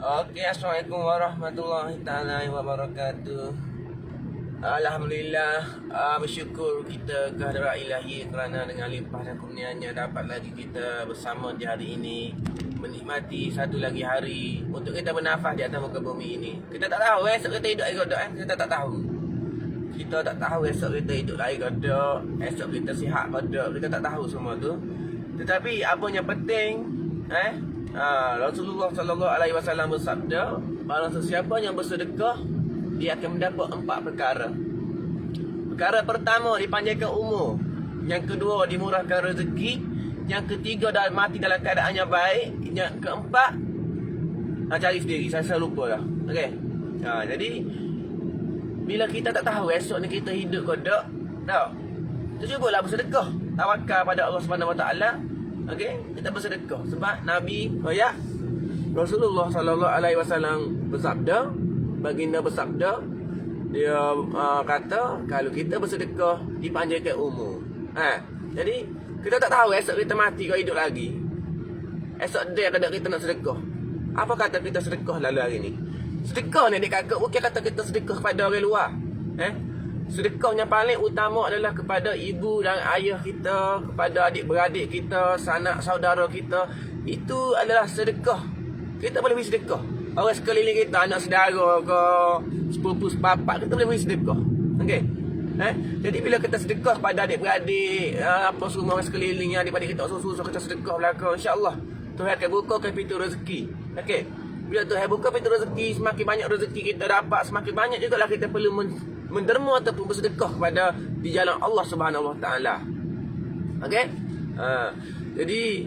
Oke, assalamualaikum warahmatullahi taala wabarakatuh. Alhamdulillah, bersyukur kita kehadrat ilahi kerana dengan limpah dan kurnianya dapat lagi kita bersama di hari ini, menikmati satu lagi hari untuk kita bernafas di atas muka bumi ini. Kita tak tahu esok kita hidup lagi kodok kita tak tahu. Kita tak tahu esok kita hidup lagi kodok, esok kita sihat kodok, kita tak tahu semua tu. Tetapi apa yang penting, Rasulullah sallallahu alaihi wasallam bersabda, barang sesiapa yang bersedekah, dia akan mendapat 4 perkara. Perkara pertama, dipanjangkan umur. Yang kedua, dimurahkan rezeki. Yang ketiga, mati dalam keadaan yang baik. Yang keempat, cari sendiri, saya lupa lah. Okey. Jadi bila kita tak tahu esok ni kita hidup ke tak, cubalah bersedekah, tawakal pada Allah Subhanahu Wa Taala. Okey, kita bersedekah sebab Nabi Rasulullah sallallahu alaihi wasallam bersabda, baginda bersabda, dia kata kalau kita bersedekah dipanjangkan umur. Jadi kita tak tahu esok kita mati ke hidup lagi. Esok dia kada kita nak sedekah. Apa kata kita sedekah lalu hari ni? Sedekah ni kakak bukan kata kita sedekah kepada orang luar. Sedekah yang paling utama adalah kepada ibu dan ayah kita, kepada adik-beradik kita, sanak saudara kita. Itu adalah sedekah. Kita boleh beri sedekah. Orang sekeliling kita, anak saudara ke, sepupu sepapak, kita boleh beri sedekah. Okey. Jadi bila kita sedekah kepada adik-beradik, apa semua orang sekeliling yang adik-beradik kita susah kita sedekah belakang, insya-Allah Tuhan akan bukakan pintu rezeki. Okey. Bila Tuhan buka pintu rezeki, semakin banyak rezeki kita dapat, semakin banyak jugalah kita perlu menderma ataupun bersedekah kepada di jalan Allah Subhanahu Wa Taala. Okey? Jadi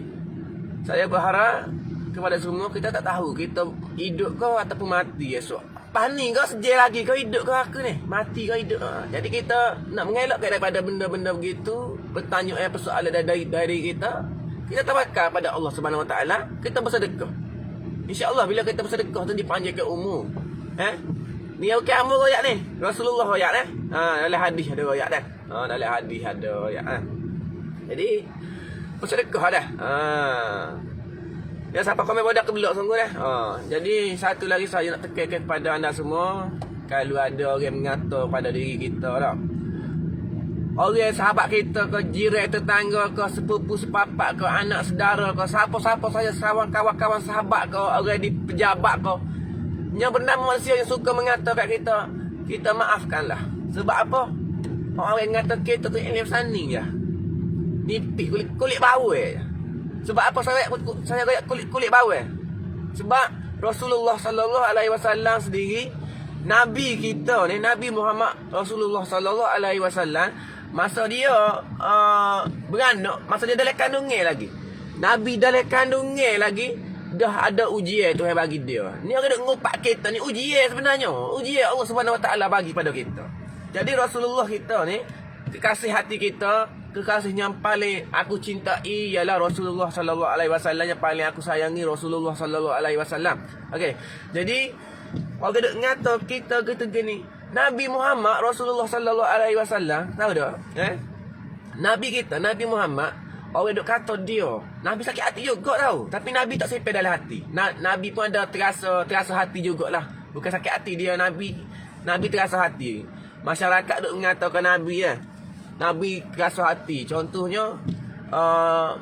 saya berharap kepada semua, kita tak tahu kita hidup ke ataupun mati esok. Pani ke sejak lagi ke hidup ke aku ni? Mati ke hidup? Jadi kita nak mengelakkan daripada benda-benda begitu, pertanyaan persoalan dari kita. Kita tawakal pada Allah Subhanahu Wa Taala, kita bersedekah. InsyaAllah bila kita bersedekah tu dipanjangkan umur. Ni okey amal royak ni. Rasulullah royak dalam hadis ada royak dah. Dalam hadis ada royak. Jadi bersedekah dah. Ya siapa komen bodak ke belak sungguh dah. Jadi satu lagi saya nak tekankan kepada anda semua, kalau ada orang mengata pada diri kita dah, orang sahabat kita ke, jiran tetangga ke, sepupu sepapak ke, anak saudara ke, siapa-siapa saja, kawan-kawan sahabat ke, orang di pejabat ke, yang bernama manusia yang suka mengata kat kita, kita maafkanlah. Sebab apa? Orang yang mengata kita tu ilmu sani je, nipis kulit bau je. Sebab apa saya royak kulit bau je? Sebab Rasulullah sallallahu alaihi wasallam sendiri, Nabi kita ni, Nabi Muhammad Rasulullah sallallahu alaihi wasallam, masa dia beranak, masa dia dalam kandungan lagi, Nabi dalam kandungan lagi, dah ada ujian Tuhan bagi dia. Ni orang duk ngupak kita ni, ujian sebenarnya. Ujian Allah Subhanahu Wa Taala bagi pada kita. Jadi Rasulullah kita ni, kekasih hati kita, kekasih yang paling aku cintai ialah Rasulullah sallallahu alaihi wasallam, yang paling aku sayangi Rasulullah sallallahu alaihi wasallam. Okey. Jadi orang duk ngata kita gini. Nabi Muhammad Rasulullah sallallahu alaihi wasallam, tahu tak? Nabi kita, Nabi Muhammad, orang duk kata dia, Nabi sakit hati juga tahu. Tapi Nabi tak simpan dalam hati. Nabi pun ada terasa hati jugalah. Bukan sakit hati dia, Nabi terasa hati. Masyarakat duk mengatakan Nabi Nabi terasa hati. Contohnya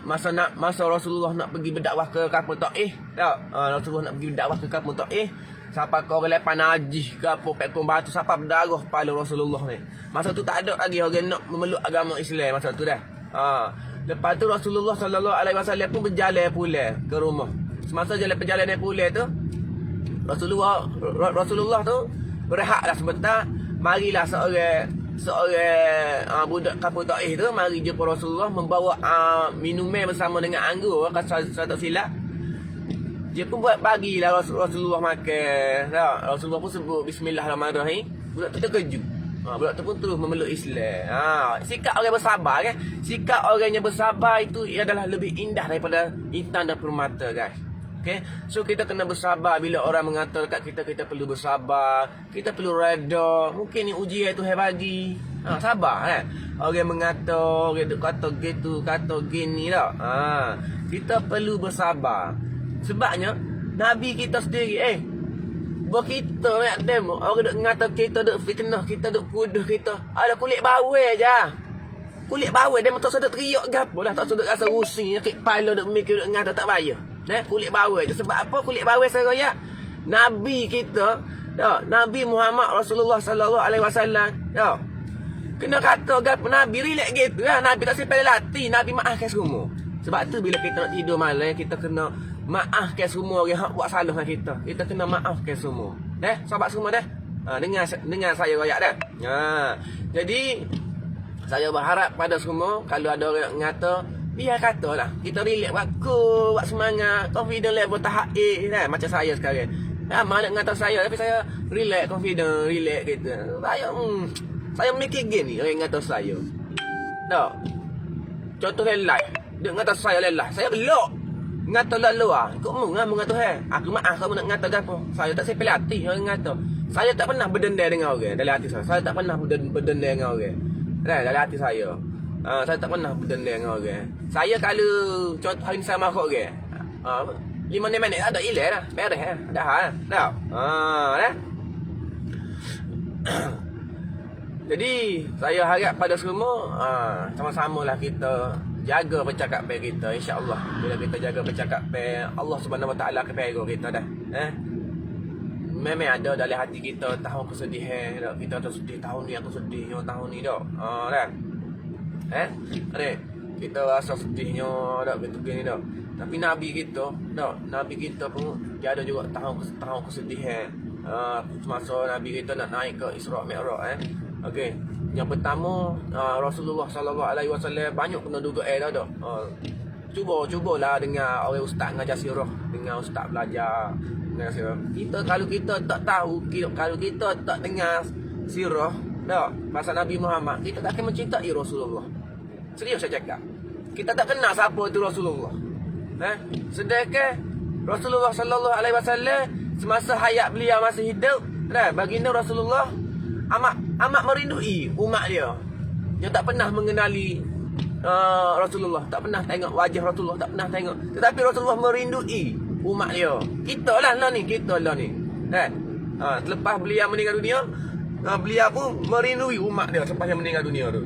masa Rasulullah nak pergi berdakwah ke kampung Taif, tak? Rasulullah nak pergi berdakwah ke kampung Taif. Siapa kau orang lepas najis ke apa, pekong batu, siapa berdarah kepala Rasulullah ni. Masa tu tak ada lagi orang nak memeluk agama Islam masa tu dah. Lepas tu Rasulullah sallallahu alaihi wasallam pun berjalan pulang ke rumah. Semasa jalan perjalanan pulang tu, Rasulullah tu berehatlah sebentar. Marilah seorang budak kampung Taif tu mari jumpa Rasulullah, membawa minuman bersama dengan anggur, kalau saya tak silap. Dia pun buat bagilah Rasulullah makan. Rasulullah pun sebut bismillahirrahmanirrahim. Budak tu terkejut. Budak tu pun terus memeluk Islam. Sikap orang bersabar kan. Sikap orang yang bersabar itu adalah lebih indah daripada intan dan permata, guys. Okay? So kita kena bersabar. Bila orang mengata kat kita, kita perlu bersabar. Kita perlu reda. Mungkin ni ujian Tuhan bagi. Sabar kan. Orang mengata, orang kata gitu, kata gini tak. Kita perlu bersabar. Sebabnya Nabi kita sendiri buat kita nak demo, orang duk ngata kita duk fitnah, kita duk kuduh kita. Ada kulit bawel aja. Kulit bawel dia tak sedut teriak gapo lah, tak sedut rasa rusing, kek pala duk mikir duk ngata tak payah. Kulit bawel je sebab apa kulit bawel saya royak? Nabi kita, Nabi Muhammad Rasulullah sallallahu alaihi wasallam, kena kata gapo Nabi relax gitu lah. Nabi tak simpan lati, Nabi maafkan semua. Sebab tu bila kita nak tidur malam, kita kena maafkan semua orang hak buat salah dengan kita. Kita kena maafkan semua. Sahabat semua dengar saya royak dah. Jadi saya berharap pada semua kalau ada orang ngata, biar katalah. Kita relax buat semangat, confident level tahap A macam saya sekarang. Mana ngata saya tapi saya relax, confident, relax gitu. Saya mikir gini orang ngata saya. Contoh lelai. Dia ngata saya lelai. Saya gelak. Ngata lalu kau ngata aku maaf kamu nak ngata apa. Saya tak sepele hati orang ngata. Saya tak pernah berdendam dengan orang dalam hati saya. Saya tak pernah berdendam dengan orang. Dalam hati saya. Saya tak pernah berdendam dengan orang. Saya kalau contoh hari ni saya marah orang. 5 minit ada hilang dah. Beres dah hal. Dah. Jadi saya harap pada semua sama-samalah kita jaga percakapan kita, insya-Allah. Bila kita jaga percakapan, Allah Subhanahu Wa Taala akan pegang kita dah. Memang ada dalam hati kita tahun kesedihan, kita tu sedih tahun ni, aku sedih tahun ni dak. Kita rasa sedihnya dak betul gini dak. Tapi Nabi kita, Nabi kita pun dia ada juga tahun kesedihan. Masa Nabi kita nak naik ke Isra Mi'raj Okey. Yang pertama Rasulullah sallallahu alaihi wasallam banyak kena duduk dah. Cubalah dengan orang ustaz ngajar sirah, dengan ustaz belajar dengan sirah. Kalau kita tak tahu, kalau kita tak dengar sirah pasal Nabi Muhammad, kita tak akan mencintai Rasulullah. Serius saya cakap. Kita tak kenal siapa itu Rasulullah. Sedangkan Rasulullah sallallahu alaihi wasallam semasa hayat beliau masih hidup, baginda Rasulullah amat merindui umat dia. Dia tak pernah mengenali Rasulullah, tak pernah tengok wajah Rasulullah, tak pernah tengok. Tetapi Rasulullah merindui umat dia. Kita lah ni. Selepas beliau meninggal dunia, beliau pun merindui umat dia selepas dia meninggal dunia tu.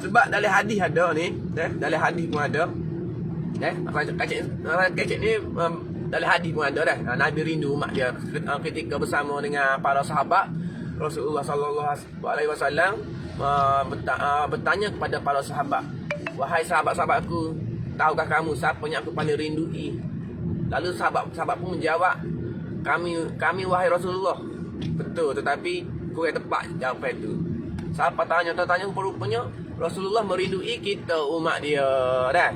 Sebab dalam hadis ada ni, dalam hadis pun ada. Kecik ni dalam hadis pun ada dah. Nabi rindu umat dia ketika bersama dengan para sahabat. Rasulullah sallallahu alaihi wasallam bertanya kepada para sahabat, "Wahai sahabat-sahabat aku, tahukah kamu siapa yang aku paling rindui?" Lalu sahabat pun menjawab, "Kami wahai Rasulullah." Betul, tetapi kurang tepat jawapan itu. Siapa tanya rupanya Rasulullah merindui kita umat dia dah.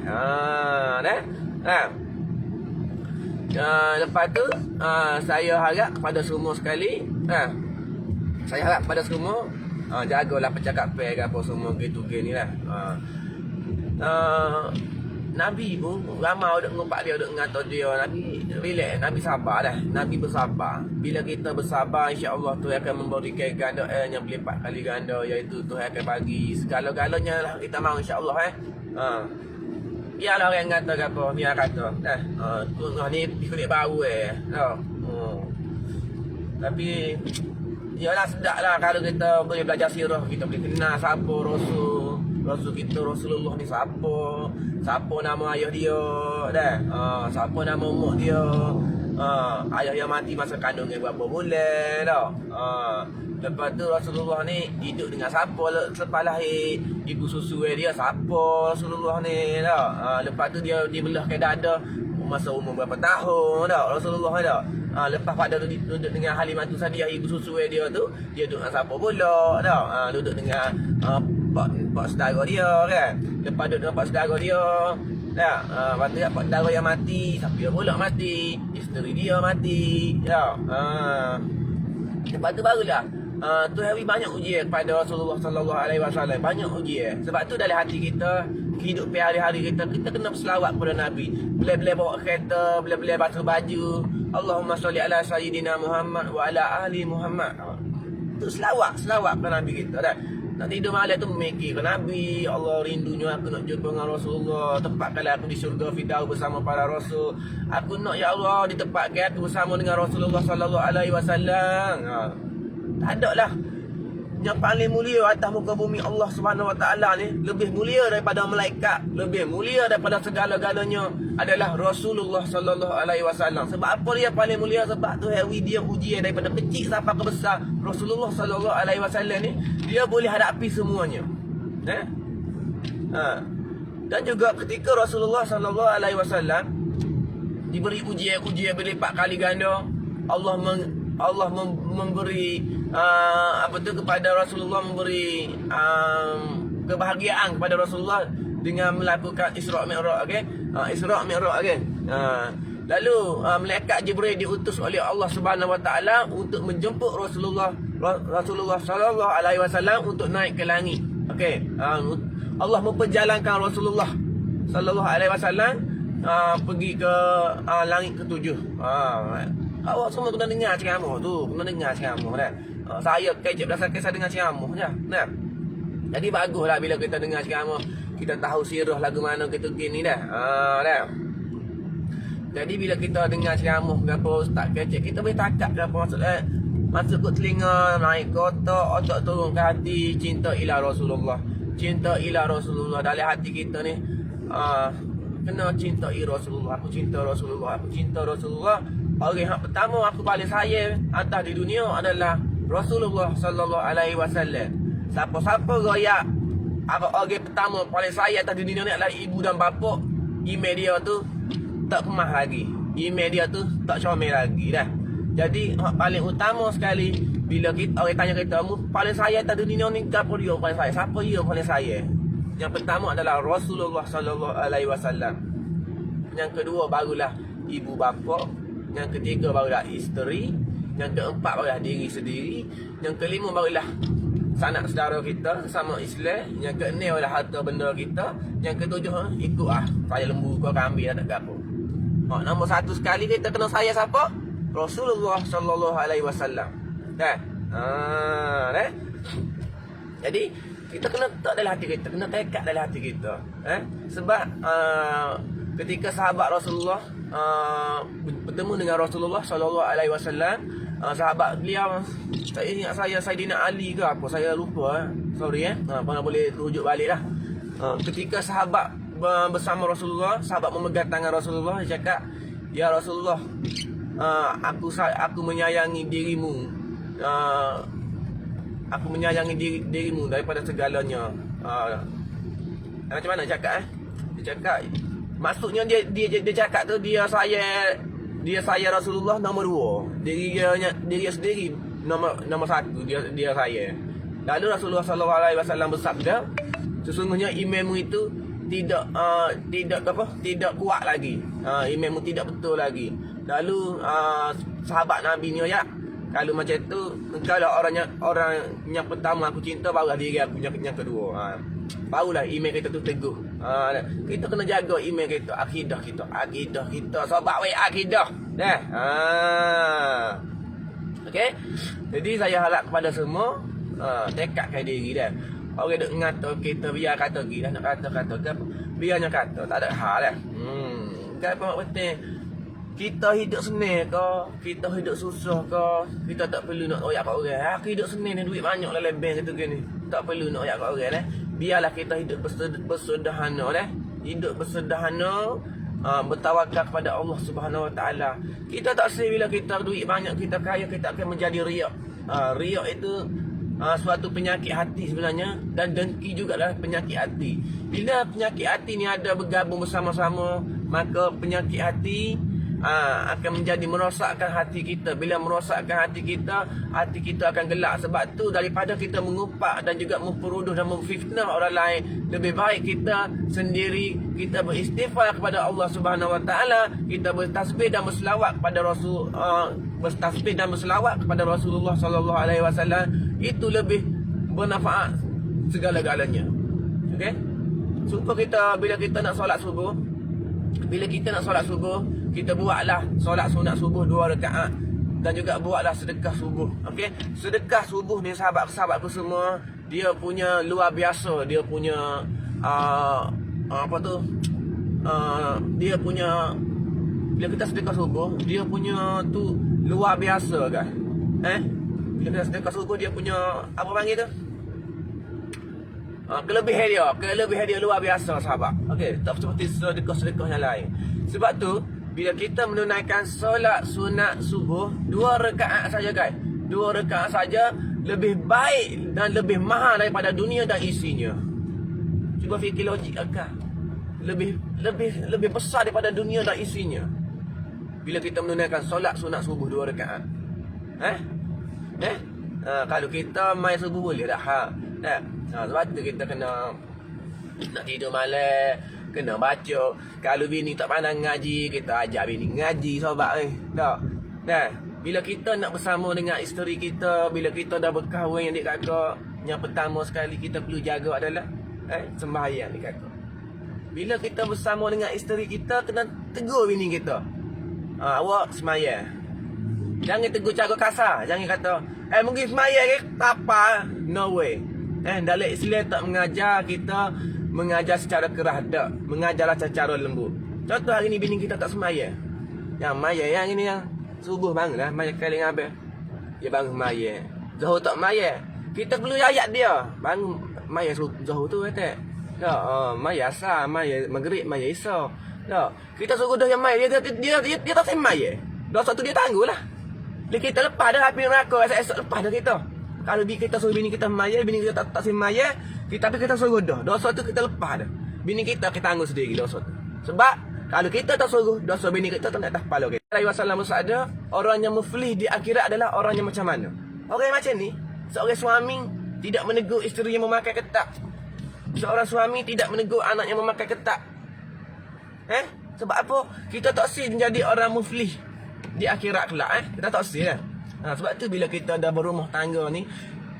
Lepas tu saya harap kepada semua sekali, saya harap pada semua jagalah percakapan ke apa semua gitu gini lah. Nabi pun ramai duk ngumpat dia, duk ngata dia. Nabi relax, Nabi sabar dah. Nabi bersabar. Bila kita bersabar, insya-Allah Tuhan akan memberikan ganda yang berlipat kali ganda, iaitu Tuhan akan bagi segala-galanya lah kita mahu, insya-Allah Biarlah orang kata apa, biar kata. Tuhan ni kulit bau Tapi yalah sedap lah kalau kita boleh belajar sirah, kita boleh kenal siapa Rasul kita, Rasulullah ni siapa nama ayah dia siapa nama mak dia, ayah yang mati masa kandungnya berapa bulan lepas tu Rasulullah ni hidup dengan siapa selepas lahir, ibu susu dia siapa Rasulullah ni lepas tu dia dibelahkan dada masa umur berapa tahun Rasulullah ni lepas pada duduk dengan Halimatu Sadiah, ibu susu dia tu, dia duduk dengan siapa pula duduk dengan pak saudara dia kan. Lepas duduk dengan pak saudara dia lepas tu pak saudara yang mati, siapa dia pula mati, isteri dia mati lepas tu barulah Tuhan beri banyak ujian kepada Rasulullah sallallahu alaihi wasallam, banyak ujian. Sebab tu dalam hati kita, kehidupan hari-hari kita kena berselawat kepada Nabi. Boleh-boleh bawa kereta, boleh-boleh basuh baju, Allahumma salli ala sayyidina Muhammad wa ala ahli Muhammad. Tu selawat kepada Nabi kita dah. Nak tidur malam tu memikir ke Nabi, ya Allah rindunya aku nak jumpa dengan Rasulullah, tempatkanlah aku di syurga Firdaus bersama para rasul. Aku nak ya Allah ditempatkan aku bersama dengan Rasulullah sallallahu alaihi wasallam. Tak ada lah. Yang paling mulia atas muka bumi Allah Subhanahu wa taala ni, lebih mulia daripada malaikat, lebih mulia daripada segala-galanya adalah Rasulullah sallallahu alaihi wasallam. Sebab apa dia paling mulia? Sebab tu dia ujian daripada kecil sampai ke besar. Rasulullah sallallahu alaihi wasallam ni dia boleh hadapi semuanya. Dan juga ketika Rasulullah sallallahu alaihi wasallam diberi ujian berlipat kali ganda, Allah memberi kepada Rasulullah, memberi kebahagiaan kepada Rasulullah dengan melakukan Isra' Mi'raj, okey. Isra' Mi'raj, okey. Lalu malaikat Jibril diutus oleh Allah Subhanahu wa taala untuk menjemput Rasulullah sallallahu alaihi wasallam untuk naik ke langit. Okey. Allah memperjalankan Rasulullah sallallahu alaihi wasallam pergi ke langit ketujuh. Awak semua kena dengar ceramah tu, kena dengar ceramah dah. Saya kecek berdasarkan saya dengar ceramah je. Nah. Jadi baguslah bila kita dengar ceramah, kita tahu sirah lagu mana kita gini dah. Dah. Jadi bila kita dengar ceramah gapo ustaz kecek, kita boleh takak gapo masuk ke telinga, naik ke otak turun ke hati, cinta ila Rasulullah. Cinta ila Rasulullah dalam hati kita ni. Kena cintai Rasulullah. Aku cinta Rasulullah. Aku cinta Rasulullah. Orang yang pertama aku paling sayang atas di dunia adalah Rasulullah sallallahu alaihi wasallam. Siapa-siapa royak orang pertama paling sayang atas di dunia ni adalah ibu dan bapa, email dia tu tak kemas lagi. Email dia tu tak comel lagi dah. Jadi paling utama sekali bila kita orang tanya kita, "Mu paling sayang atas di dunia ni siapa dia paling sayang?" Siapa dia paling sayang? Yang pertama adalah Rasulullah sallallahu alaihi wasallam. Yang kedua barulah ibu bapa. Yang ketiga barulah isteri. Yang keempat barulah diri sendiri. Yang kelima barulah sanak saudara kita sama Islam. Yang keenam barulah harta benda kita. Yang ketujuh ikut saya lembu kau kambing tak gapo. Nombor satu sekali kita kena sayang siapa? Rasulullah sallallahu alaihi wasallam. Dah. Dah. Jadi kita kena letak dalam hati kita, kena tekad dalam hati kita. Sebab ketika sahabat Rasulullah bertemu dengan Rasulullah sallallahu alaihi wasallam, sahabat beliau, saya ingat saya Saidina Ali ke apa, saya lupa. Sorry mana boleh rujuk balik lah. Ketika sahabat bersama Rasulullah, sahabat memegang tangan Rasulullah, dia cakap, "Ya Rasulullah, aku menyayangi dirimu. Aku menyayangi dirimu daripada segalanya." Macam mana cakap Dia cakap maksudnya dia cakap tu dia saya Rasulullah nombor 2. Diri sendiri nombor 1 dia saya. Lalu Rasulullah sallallahu alaihi wasallam bersabda, "Sesungguhnya imanmu itu tidak kuat lagi. Imanmu tidak betul lagi." Lalu sahabat Nabi ni ya, kalau macam tu, kalau orang yang pertama aku cinta, barulah diri aku yang kedua. Barulah iman kita tu teguh. Kita kena jaga iman kita, akidah kita. Sobat wei akidah. Dah. Okey. Jadi saya harap kepada semua tekadkan diri dah. Orang duk ngata kita biar kata gini dah, nak kata biarnya kata, tak ada hal dah. Kan apa penting kita hidup senang ke, kita hidup susah ke, kita tak perlu nak royak kat orang. Aku hidup senang ni, duit banyak dalam bank kata gini. Tak perlu nak royak kat orang dah. Biarlah kita hidup bersederhana dah. Hidup bersederhana, bertawakal kepada Allah Subhanahu Wa Taala. Kita tak sedih bila kita duit banyak, kita kaya, kita akan menjadi riak. Riak itu suatu penyakit hati sebenarnya, dan dengki juga adalah penyakit hati. Bila penyakit hati ni ada bergabung bersama-sama, maka penyakit hati akan menjadi merosakkan hati kita. Bila merosakkan hati kita akan gelap. Sebab tu daripada kita mengupak dan juga memperuduh dan memfitnah orang lain, lebih baik kita sendiri, kita beristighfar kepada Allah Subhanahu Wa Taala, kita bertasbih dan berselawat kepada Rasulullah sallallahu alaihi wasallam. Itu lebih bermanfaat segala-galanya. Okey? Supaya kita bila kita nak solat subuh, kita buatlah solat sunat subuh 2 rakaat dan juga buatlah sedekah subuh. Okey, sedekah subuh ni sahabat-sahabatku semua, dia punya luar biasa, dia punya apa tu, dia punya, bila kita sedekah subuh, dia punya tu luar biasa kan. Bila kita sedekah subuh, dia punya apa panggil tu, kelebihan dia luar biasa, sahabat. Okey, tak seperti sedekah-sedekah yang lain. Sebab tu bila kita menunaikan solat sunat subuh 2 rakaat saja guys, 2 rakaat saja lebih baik dan lebih mahal daripada dunia dan isinya. Cuba fikir logik akal. Lebih besar daripada dunia dan isinya bila kita menunaikan solat sunat subuh 2 rakaat. Kalau kita main subuh boleh dah. Sebab tu kita kena nak tidur malam, kena baca. Kalau bini tak pandang ngaji, kita ajar bini ngaji, sahabat. Tak. Bila kita nak bersama dengan isteri kita, bila kita dah berkahwin adik kakak, yang pertama sekali kita perlu jaga adalah sembahyang adik kakak. Bila kita bersama dengan isteri kita, kena tegur bini kita. Awak sembahyang. Jangan tegur cara kasar. Jangan kata, mungkin sembahyang ke? Tak apa. No way. Dalam Islam tak mengajar kita mengajar secara keras, tak. Mengajarlah secara lembut. Contoh hari ni bini kita tak sembahyang. Yang sembahyang yang ini yang subuh bangunlah, sembahyang kali dengan abang. Dia bangun sembahyang. Zuhur tak sembahyang. Kita perlu ayat dia. Bangun sembahyang zuhur tu kata. Tak, sembahyang asar, sembahyang maghrib, sembahyang isya. Tak. Kita suruh dah yang sembahyang, dia tak sembahyang. Dosa tu dia tangguhlah. Bila kita lepas dah api neraka, esok lepas dah kita. Kalau kita suruh bini kita sembahyang, bini kita tak sembahyang, tapi kita suruh dah. Dosa tu kita lepas dah. Bini kita tangguh sendiri dosa tu. Sebab kalau kita tak suruh, dosa bini kita tak atas kepala kita. Nabi Wasallam bersabda, orang yang muflih di akhirat adalah orang yang macam mana? Orang macam ni, seorang suami tidak menegur isteri yang memakai ketat. Seorang suami tidak menegur anak yang memakai ketat. Sebab apa? Kita tak sih menjadi orang muflih di akhirat kelak. Kita tak sih lah. Sebab tu bila kita dah berumah tangga ni,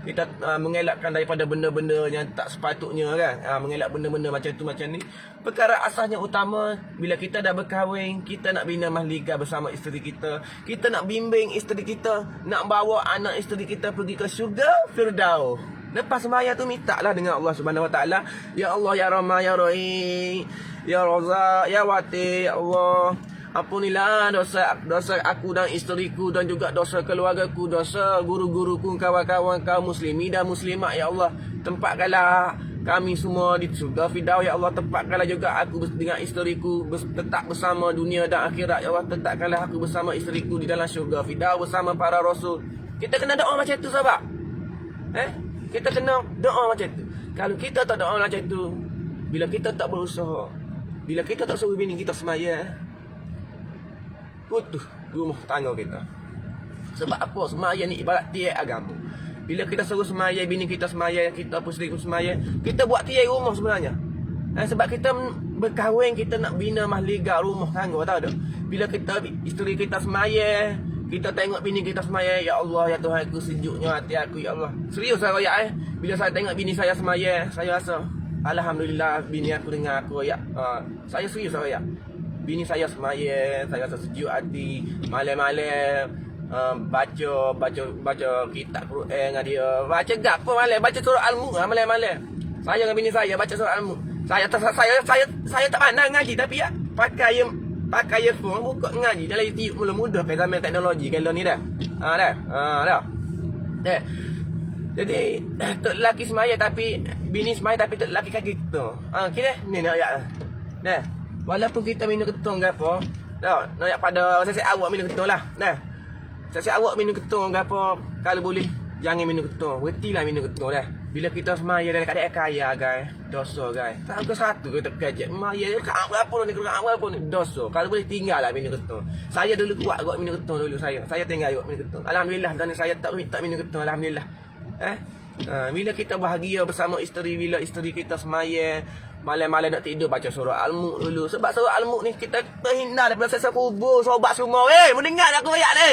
kita mengelakkan daripada benda-benda yang tak sepatutnya kan. Mengelak benda-benda macam tu macam ni. Perkara asasnya utama, bila kita dah berkahwin, kita nak bina mahligai bersama isteri kita. Kita nak bimbing isteri kita, nak bawa anak isteri kita pergi ke syurga Firdaus. Lepas sembahyang tu minta lah dengan Allah Subhanahu Wa Taala, ya Allah ya Rahman ya Rahim, ya Razak ya Wati, ya Allah, ampunilah dosa aku dan isteriku dan juga dosa keluargaku, dosa guru-guruku, kawan-kawan kaum muslimi dan muslimat, ya Allah. Tempatkanlah kami semua di syurga Firdaus, ya Allah. Tempatkanlah juga aku dengan isteriku tetap bersama dunia dan akhirat, ya Allah. Tetapkanlah aku bersama isteriku di dalam syurga Firdaus bersama para rasul. Kita kena doa macam tu, sahabat. Kita kena doa macam tu. Kalau kita tak doa macam tu, bila kita tak berusaha, bila kita tak suruh bini kita sembahyang, putus rumah tangga kita. Sebab apa? Sembahyang ni ibarat tiai agama. Bila kita suruh sembahyang, bini kita sembahyang, kita pun sendiri sembahyang, kita buat tiai rumah sebenarnya. Sebab kita berkahwin, kita nak bina mahligai rumah tangga, tahu tak? Bila kita isteri kita sembahyang, kita tengok bini kita sembahyang, ya Allah ya Tuhan aku, sejuknya hati aku, ya Allah. Serius saya royak bila saya tengok bini saya sembahyang, saya rasa alhamdulillah bini aku dengar aku, ya. Saya serius saya royak. Bini saya sembahyang, saya rasa sejuk hati. Malam-malam baca kitab Quran dengan dia. Baca gapo malam, baca surah Al-Mulk malam-malam. Saya dengan bini saya baca surah Al-Mulk. Saya tak pandai ngaji, tapi ya pakai earphone buka ngaji dalam YouTube. Mula mudah ke zaman teknologi kalau ni dah. Dah. Jadi tok lelaki semaya tapi bini semaya tapi tok lelaki kaki ketung. Kira ni nak ayat. Dah. Walaupun kita minum ketung gapo, dah nak pada saya awak minum ketung lah. Dah. Saya awak minum ketung gapo, kalau boleh jangan minum ketung. Berhentilah minum ketung dah. Bila kita semaya dalam keadaan kaya guys, dosa guys. Tak ke satu kita kejek. Semaya kat berapa ni, kat berapa ni, dosa. Kalau boleh tinggallah minum ketung. Saya dulu kuat kot minum ketung dulu saya. Saya tinggal kot minum ketung. Alhamdulillah dan saya tak minum ketung, alhamdulillah. Bila kita bahagia bersama isteri, bila isteri kita semaya, malam-malam nak tidur baca surah Al-Mulk dulu. Sebab surah Al-Mulk ni kita terhindar daripada siksa kubur, sobat semua. Mendengar aku ayat ni.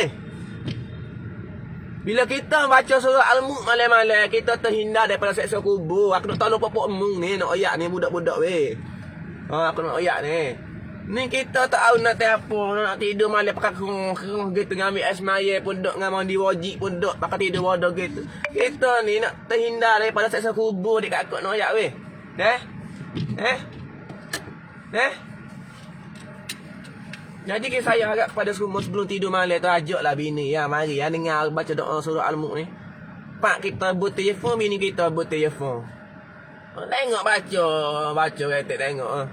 Bila kita baca surah Al-Mulk malam-malam, kita terhindar daripada siksa kubur. Aku nak tolong pokok emung ni, nak ayat ni budak-budak weh. Aku nak ayat ni. Ni kita tak tahu nak apa, nak tidur malam pakai kerung gitu ngambil ais maya pun duk ngamang di wajib pun duk pakai tidur bodoh gitu. Kita ni nak terhindar daripada seksa kubur dekat akak noyak weh. Jadi saya harap kepada semua sebelum tidur malam tu ajaklah bini ya mari ya dengar baca doa surah Al-Mulk ni. Pak kita buat telefon, bini kita buat telefon. Tengok baca kata tengok.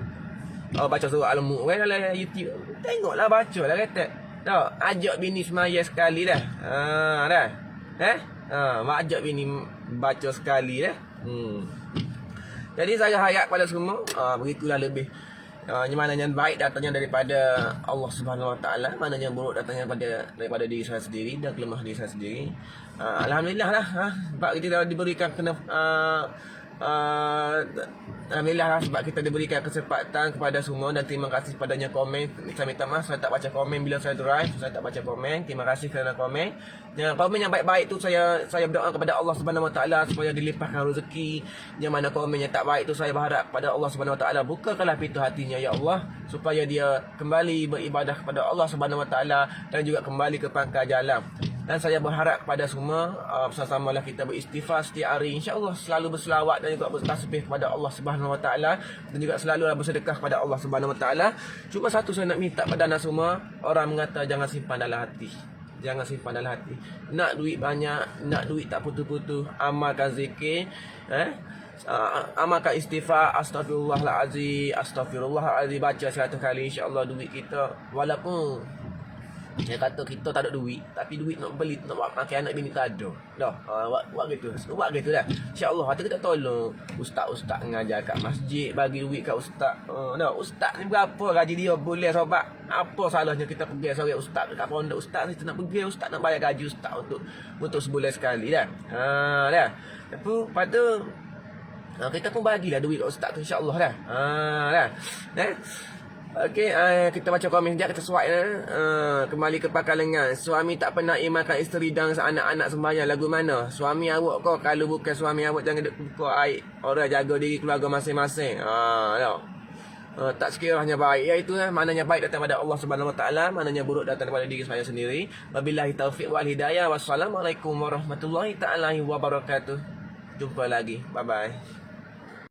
Baca surah Al-Mulk kan dalam YouTube. Tengoklah bacalah kata. Tak, ajak bini semaya sekali dah. Dah. Mak ajak bini baca sekali dah. Jadi saya harap pada semua begitulah lebih. Mana yang baik datangnya daripada Allah Subhanahu Wa Taala, mana yang buruk datangnya daripada diri saya sendiri dan kelemah diri saya sendiri. Alhamdulillah lah, sebab kita diberikan alhamdulillah lah, sebab kita diberikan kesempatan kepada semua dan terima kasih padanya komen. Saya minta maaf saya tak baca komen bila saya drive, saya tak baca komen. Terima kasih kerana komen. Yang komen yang baik-baik tu saya berdoa kepada Allah Subhanahu Wa Taala supaya dilimpahkan rezeki. Yang mana komen yang tak baik tu saya berharap pada Allah Subhanahu Wa Taala bukakanlah pintu hatinya ya Allah supaya dia kembali beribadah kepada Allah Subhanahu Wa Taala dan juga kembali ke pangkal jalan. Dan saya berharap kepada semua bersama-samalah kita beristighfar setiap hari, insya-Allah selalu berselawat dan juga bertasbih kepada Allah Subhanahu Wa Taala dan juga selalu bersedekah kepada Allah Subhanahu Wa Taala. Cuma satu saya nak minta pada anda semua, orang mengata jangan simpan dalam hati. Jangan simpan dalam hati. Nak duit banyak, nak duit tak putus-putus, amalkan zikir, amalkan istighfar, astagfirullahalazim, baca 100 kali, insya-Allah duit kita walaupun dia kata kita tak ada duit, tapi duit nak beli, nak buat makan anak bini tak ada. Dah, buat gitu. Buat gitu dah. Insya-Allah hati kita tolong ustaz-ustaz mengajar kat masjid, bagi duit kat ustaz. Dah, ustaz ni berapa gaji dia boleh sobat? Apa salahnya kita pergi seorang ustaz dekat pondok ustaz ni, kita nak pergi ustaz nak bayar gaji ustaz untuk sebulan sekali dah. Dah. Lepas tu kita pun bagilah duit kat ustaz tu insya-Allah dah. Dah. Okey, kita baca komen sekejap, kita swipe kembali ke pakar lengan. Suami tak pernah imankan isteri dan anak-anak sembahyang. Lagu mana? Suami awak kau, kalau bukan suami awak jangan duk buka aib. Orang jaga diri keluarga masing-masing. Tak sekiranya baik. Iaitu maknanya baik datang daripada Allah Subhanahu Wa Taala, maknanya buruk datang daripada diri saya sendiri. Wabillahi taufiq wal hidayah. Wassalamualaikum warahmatullahi taala wabarakatuh. Jumpa lagi. Bye bye.